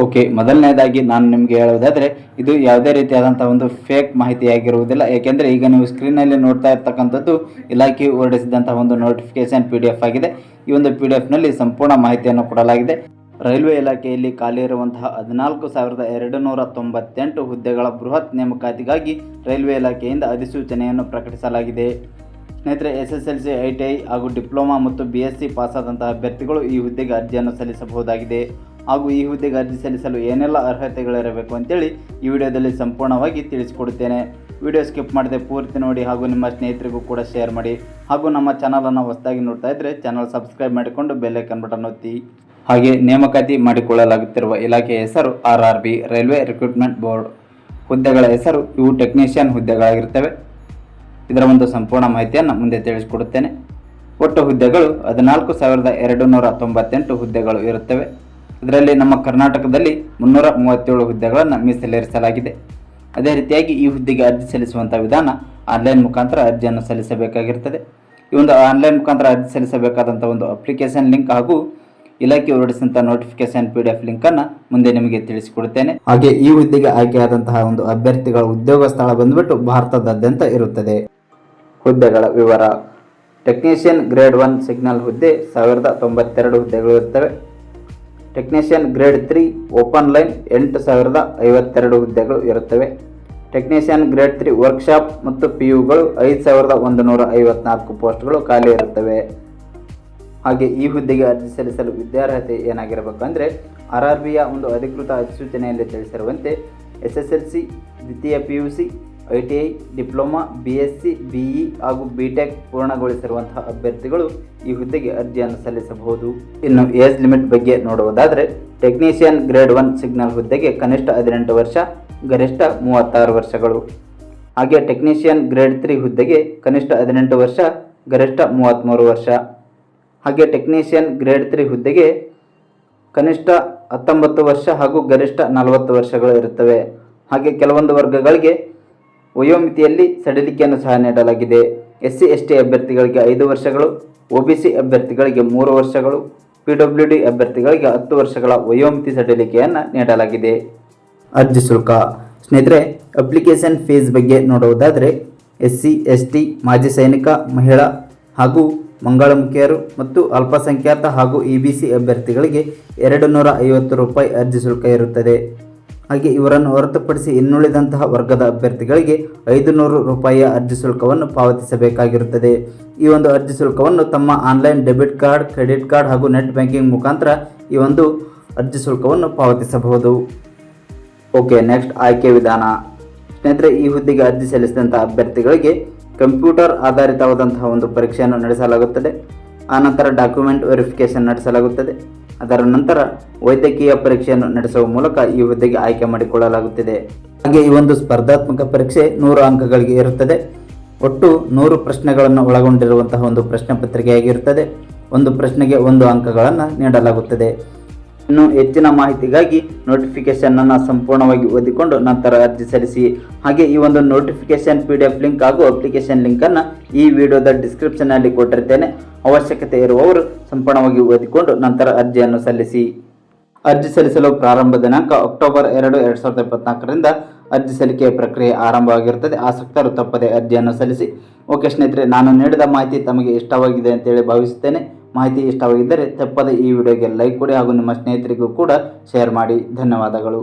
Okay, ಮೊದಲನೇದಾಗಿ ನಾನು ನಿಮಗೆ ಹೇಳುವುದಾದರೆ ಇದು ಯಾವುದೇ ರೀತಿಯಾದಂಥ ಒಂದು ಫೇಕ್ ಮಾಹಿತಿಯಾಗಿರುವುದಿಲ್ಲ. ಏಕೆಂದರೆ ಈಗ ನೀವು ಸ್ಕ್ರೀನಲ್ಲಿ ನೋಡ್ತಾ ಇರ್ತಕ್ಕಂಥದ್ದು ಇಲಾಖೆಯು ಹೊರಡಿಸಿದಂಥ ಒಂದು ನೋಟಿಫಿಕೇಶನ್ PDF ಆಗಿದೆ. ಈ ಒಂದು PDF ನಲ್ಲಿ ಸಂಪೂರ್ಣ ಮಾಹಿತಿಯನ್ನು ಕೊಡಲಾಗಿದೆ. ರೈಲ್ವೆ ಇಲಾಖೆಯಲ್ಲಿ ಖಾಲಿ ಇರುವಂತಹ 14,298 ಹುದ್ದೆಗಳ ಬೃಹತ್ ನೇಮಕಾತಿಗಾಗಿ ರೈಲ್ವೆ ಇಲಾಖೆಯಿಂದ ಅಧಿಸೂಚನೆಯನ್ನು ಪ್ರಕಟಿಸಲಾಗಿದೆ. ಸ್ನೇಹಿತರೆ, SSLC, ITI ಹಾಗೂ ಡಿಪ್ಲೊಮಾ ಮತ್ತು BSc ಪಾಸಾದಂತಹ ಅಭ್ಯರ್ಥಿಗಳು ಈ ಹುದ್ದೆಗೆ ಅರ್ಜಿಯನ್ನು ಸಲ್ಲಿಸಬಹುದಾಗಿದೆ. ಹಾಗೂ ಈ ಹುದ್ದೆಗೆ ಅರ್ಜಿ ಸಲ್ಲಿಸಲು ಏನೆಲ್ಲ ಅರ್ಹತೆಗಳಿರಬೇಕು ಅಂತೇಳಿ ಈ ವಿಡಿಯೋದಲ್ಲಿ ಸಂಪೂರ್ಣವಾಗಿ ತಿಳಿಸಿಕೊಡುತ್ತೇನೆ. ವಿಡಿಯೋ ಸ್ಕಿಪ್ ಮಾಡದೆ ಪೂರ್ತಿ ನೋಡಿ ಹಾಗೂ ನಿಮ್ಮ ಸ್ನೇಹಿತರಿಗೂ ಕೂಡ ಶೇರ್ ಮಾಡಿ. ಹಾಗೂ ನಮ್ಮ ಚಾನಲನ್ನು ಹೊಸದಾಗಿ ನೋಡ್ತಾ ಇದ್ದರೆ ಚಾನಲ್ ಸಬ್ಸ್ಕ್ರೈಬ್ ಮಾಡಿಕೊಂಡು ಬೆಲ್ ಐಕಾನ್ ಬಟನ್ ಒತ್ತಿ. ಹಾಗೆ ನೇಮಕಾತಿ ಮಾಡಿಕೊಳ್ಳಲಾಗುತ್ತಿರುವ ಇಲಾಖೆಯ ಹೆಸರು RRB, ರೈಲ್ವೆ ರಿಕ್ರೂಟ್ಮೆಂಟ್ ಬೋರ್ಡ್. ಹುದ್ದೆಗಳ ಹೆಸರು ಇವು ಟೆಕ್ನಿಷಿಯನ್ ಹುದ್ದೆಗಳಾಗಿರ್ತವೆ. ಇದರ ಒಂದು ಸಂಪೂರ್ಣ ಮಾಹಿತಿಯನ್ನು ಮುಂದೆ ತಿಳಿಸಿಕೊಡುತ್ತೇನೆ. ಒಟ್ಟು ಹುದ್ದೆಗಳು 14,298 ಹುದ್ದೆಗಳು ಇರುತ್ತವೆ. ಇದರಲ್ಲಿ ನಮ್ಮ ಕರ್ನಾಟಕದಲ್ಲಿ 337 ಹುದ್ದೆಗಳನ್ನು ಮೀಸಲಿರಿಸಲಾಗಿದೆ. ಅದೇ ರೀತಿಯಾಗಿ ಈ ಹುದ್ದೆಗೆ ಅರ್ಜಿ ಸಲ್ಲಿಸುವಂಥ ವಿಧಾನ ಆನ್ಲೈನ್ ಮುಖಾಂತರ ಅರ್ಜಿಯನ್ನು ಸಲ್ಲಿಸಬೇಕಾಗಿರ್ತದೆ. ಈ ಒಂದು ಆನ್ಲೈನ್ ಮುಖಾಂತರ ಅರ್ಜಿ ಸಲ್ಲಿಸಬೇಕಾದಂಥ ಒಂದು ಅಪ್ಲಿಕೇಶನ್ ಲಿಂಕ್ ಹಾಗೂ ಇಲಾಖೆ ಹೊರಡಿಸಿದಂಥ ನೋಟಿಫಿಕೇಶನ್ PDF ಲಿಂಕನ್ನು ಮುಂದೆ ನಿಮಗೆ ತಿಳಿಸಿಕೊಡುತ್ತೇನೆ. ಹಾಗೆ ಈ ಹುದ್ದೆಗೆ ಆಯ್ಕೆಯಾದಂತಹ ಒಂದು ಅಭ್ಯರ್ಥಿಗಳ ಉದ್ಯೋಗ ಸ್ಥಳ ಬಂದುಬಿಟ್ಟು ಭಾರತದಾದ್ಯಂತ ಇರುತ್ತದೆ. ಹುದ್ದೆಗಳ ವಿವರ: ಟೆಕ್ನಿಷಿಯನ್ ಗ್ರೇಡ್ 1 ಸಿಗ್ನಲ್ ಹುದ್ದೆ 1092 ಹುದ್ದೆಗಳು ಇರುತ್ತವೆ. ಟೆಕ್ನಿಷಿಯನ್ ಗ್ರೇಡ್ 3 ಓಪನ್ ಲೈನ್ 8052 ಹುದ್ದೆಗಳು ಇರುತ್ತವೆ. ಟೆಕ್ನಿಷಿಯನ್ ಗ್ರೇಡ್ 3 ವರ್ಕ್ಶಾಪ್ ಮತ್ತು PUಗಳು 5154 ಪೋಸ್ಟ್ಗಳು ಖಾಲಿ ಇರುತ್ತವೆ. ಹಾಗೆ ಈ ಹುದ್ದೆಗೆ ಅರ್ಜಿ ಸಲ್ಲಿಸಲು ವಿದ್ಯಾರ್ಹತೆ ಏನಾಗಿರಬೇಕಂದ್ರೆ RRBಯ ಒಂದು ಅಧಿಕೃತ ಅಧಿಸೂಚನೆಯಲ್ಲಿ ತಿಳಿಸಿರುವಂತೆ SSLC, ದ್ವಿತೀಯ PUC, ITI, diploma, BSc, BE ಹಾಗೂ BTech ಪೂರ್ಣಗೊಳಿಸಿರುವಂತಹ ಅಭ್ಯರ್ಥಿಗಳು ಈ ಹುದ್ದೆಗೆ ಅರ್ಜಿಯನ್ನು ಸಲ್ಲಿಸಬಹುದು. ಇನ್ನು ಏಜ್ ಲಿಮಿಟ್ ಬಗ್ಗೆ ನೋಡುವುದಾದರೆ ಟೆಕ್ನಿಷಿಯನ್ ಗ್ರೇಡ್ 1 ಸಿಗ್ನಲ್ ಹುದ್ದೆಗೆ ಕನಿಷ್ಠ 18 ವರ್ಷ, ಗರಿಷ್ಠ 36 ವರ್ಷಗಳು. ಹಾಗೆ ಟೆಕ್ನಿಷಿಯನ್ ಗ್ರೇಡ್ 3 ಹುದ್ದೆಗೆ ಕನಿಷ್ಠ 18 ವರ್ಷ, ಗರಿಷ್ಠ 33 ವರ್ಷ. ಹಾಗೆ ಟೆಕ್ನಿಷಿಯನ್ ಗ್ರೇಡ್ 3 ಹುದ್ದೆಗೆ ಕನಿಷ್ಠ 19 ವರ್ಷ ಹಾಗೂ ಗರಿಷ್ಠ 40 ವರ್ಷಗಳು ಇರುತ್ತವೆ. ಹಾಗೆ ಕೆಲವೊಂದು ವರ್ಗಗಳಿಗೆ ವಯೋಮಿತಿಯಲ್ಲಿ ಸಡಿಲಿಕೆಯನ್ನು ಸಹ ನೀಡಲಾಗಿದೆ. SC ST ಅಭ್ಯರ್ಥಿಗಳಿಗೆ 5 ವರ್ಷಗಳು, OBC ಅಭ್ಯರ್ಥಿಗಳಿಗೆ 3 ವರ್ಷಗಳು, PWD ಅಭ್ಯರ್ಥಿಗಳಿಗೆ 10 ವರ್ಷಗಳ ವಯೋಮಿತಿ ಸಡಿಲಿಕೆಯನ್ನು ನೀಡಲಾಗಿದೆ. ಅರ್ಜಿ ಶುಲ್ಕ: ಸ್ನೇಹಿತರೆ, ಅಪ್ಲಿಕೇಶನ್ ಫೀಸ್ ಬಗ್ಗೆ ನೋಡುವುದಾದರೆ SC ST, ಮಾಜಿ ಸೈನಿಕ, ಮಹಿಳಾ ಹಾಗೂ ಮಂಗಳಮುಖಿಯರು ಮತ್ತು ಅಲ್ಪಸಂಖ್ಯಾತ ಹಾಗೂ EBC ಅಭ್ಯರ್ಥಿಗಳಿಗೆ 250 ರೂಪಾಯಿ ಅರ್ಜಿ ಶುಲ್ಕ ಇರುತ್ತದೆ. ಹಾಗೆ ಇವರನ್ನು ಹೊರತುಪಡಿಸಿ ಇನ್ನುಳಿದಂತಹ ವರ್ಗದ ಅಭ್ಯರ್ಥಿಗಳಿಗೆ 500 ರೂಪಾಯಿಯ ಅರ್ಜಿ ಶುಲ್ಕವನ್ನು ಪಾವತಿಸಬೇಕಾಗಿರುತ್ತದೆ. ಈ ಒಂದು ಅರ್ಜಿ ಶುಲ್ಕವನ್ನು ತಮ್ಮ online debit card, credit card ಹಾಗೂ ನೆಟ್ ಬ್ಯಾಂಕಿಂಗ್ ಮುಖಾಂತರ ಈ ಒಂದು ಅರ್ಜಿ ಶುಲ್ಕವನ್ನು ಪಾವತಿಸಬಹುದು. ಓಕೆ, ನೆಕ್ಸ್ಟ್ ಆಯ್ಕೆ ವಿಧಾನ. ಸ್ನೇಹಿತರೆ, ಈ ಹುದ್ದೆಗೆ ಅರ್ಜಿ ಸಲ್ಲಿಸಿದಂಥ ಅಭ್ಯರ್ಥಿಗಳಿಗೆ ಕಂಪ್ಯೂಟರ್ ಆಧಾರಿತವಾದಂತಹ ಒಂದು ಪರೀಕ್ಷೆಯನ್ನು ನಡೆಸಲಾಗುತ್ತದೆ. ಆನಂತರ ಡಾಕ್ಯುಮೆಂಟ್ ವೆರಿಫಿಕೇಷನ್ ನಡೆಸಲಾಗುತ್ತದೆ. ಅದರ ನಂತರ ವೈದ್ಯಕೀಯ ಪರೀಕ್ಷೆಯನ್ನು ನಡೆಸುವ ಮೂಲಕ ಈ ಹುದ್ದೆಗೆ ಆಯ್ಕೆ ಮಾಡಿಕೊಳ್ಳಲಾಗುತ್ತದೆ. ಹಾಗೆ ಈ ಒಂದು ಸ್ಪರ್ಧಾತ್ಮಕ ಪರೀಕ್ಷೆ 100 ಅಂಕಗಳಿಗೆ ಇರುತ್ತದೆ. ಒಟ್ಟು 100 ಪ್ರಶ್ನೆಗಳನ್ನು ಒಳಗೊಂಡಿರುವಂತಹ ಒಂದು ಪ್ರಶ್ನೆ ಪತ್ರಿಕೆಯಾಗಿರುತ್ತದೆ. ಒಂದು ಪ್ರಶ್ನೆಗೆ 1 ಅಂಕಗಳನ್ನು ನೀಡಲಾಗುತ್ತದೆ. ಇನ್ನು ಹೆಚ್ಚಿನ ಮಾಹಿತಿಗಾಗಿ ನೋಟಿಫಿಕೇಶನ್ ಸಂಪೂರ್ಣವಾಗಿ ಓದಿಕೊಂಡು ನಂತರ ಅರ್ಜಿ ಸಲ್ಲಿಸಿ. ಹಾಗೆ ಈ ಒಂದು ನೋಟಿಫಿಕೇಶನ್ PDF ಲಿಂಕ್ ಹಾಗೂ ಅಪ್ಲಿಕೇಶನ್ ಲಿಂಕನ್ನು ಈ ವಿಡಿಯೋದ ಡಿಸ್ಕ್ರಿಪ್ಷನ್ನಲ್ಲಿ ಕೊಟ್ಟಿರ್ತೇನೆ. ಅವಶ್ಯಕತೆ ಇರುವವರು ಸಂಪೂರ್ಣವಾಗಿ ಓದಿಕೊಂಡು ನಂತರ ಅರ್ಜಿಯನ್ನು ಸಲ್ಲಿಸಿ. ಅರ್ಜಿ ಸಲ್ಲಿಸಲು ಪ್ರಾರಂಭ ದಿನಾಂಕ ಅಕ್ಟೋಬರ್ 2, 2024ರಿಂದ ಅರ್ಜಿ ಸಲ್ಲಿಕೆಯ ಪ್ರಕ್ರಿಯೆ ಆರಂಭವಾಗಿರುತ್ತದೆ. ಆಸಕ್ತರು ತಪ್ಪದೆ ಅರ್ಜಿಯನ್ನು ಸಲ್ಲಿಸಿ. ಓಕೆ ಸ್ನೇಹಿತರೆ, ನಾನು ನೀಡಿದ ಮಾಹಿತಿ ತಮಗೆ ಇಷ್ಟವಾಗಿದೆ ಅಂತೇಳಿ ಭಾವಿಸುತ್ತೇನೆ. ಮಾಹಿತಿ ಇಷ್ಟವಾಗಿದ್ದರೆ ತಪ್ಪದೆ ಈ ವಿಡಿಯೋಗೆ ಲೈಕ್ ಕೊಡಿ ಹಾಗೂ ನಿಮ್ಮ ಸ್ನೇಹಿತರಿಗೂ ಕೂಡ ಶೇರ್ ಮಾಡಿ. ಧನ್ಯವಾದಗಳು.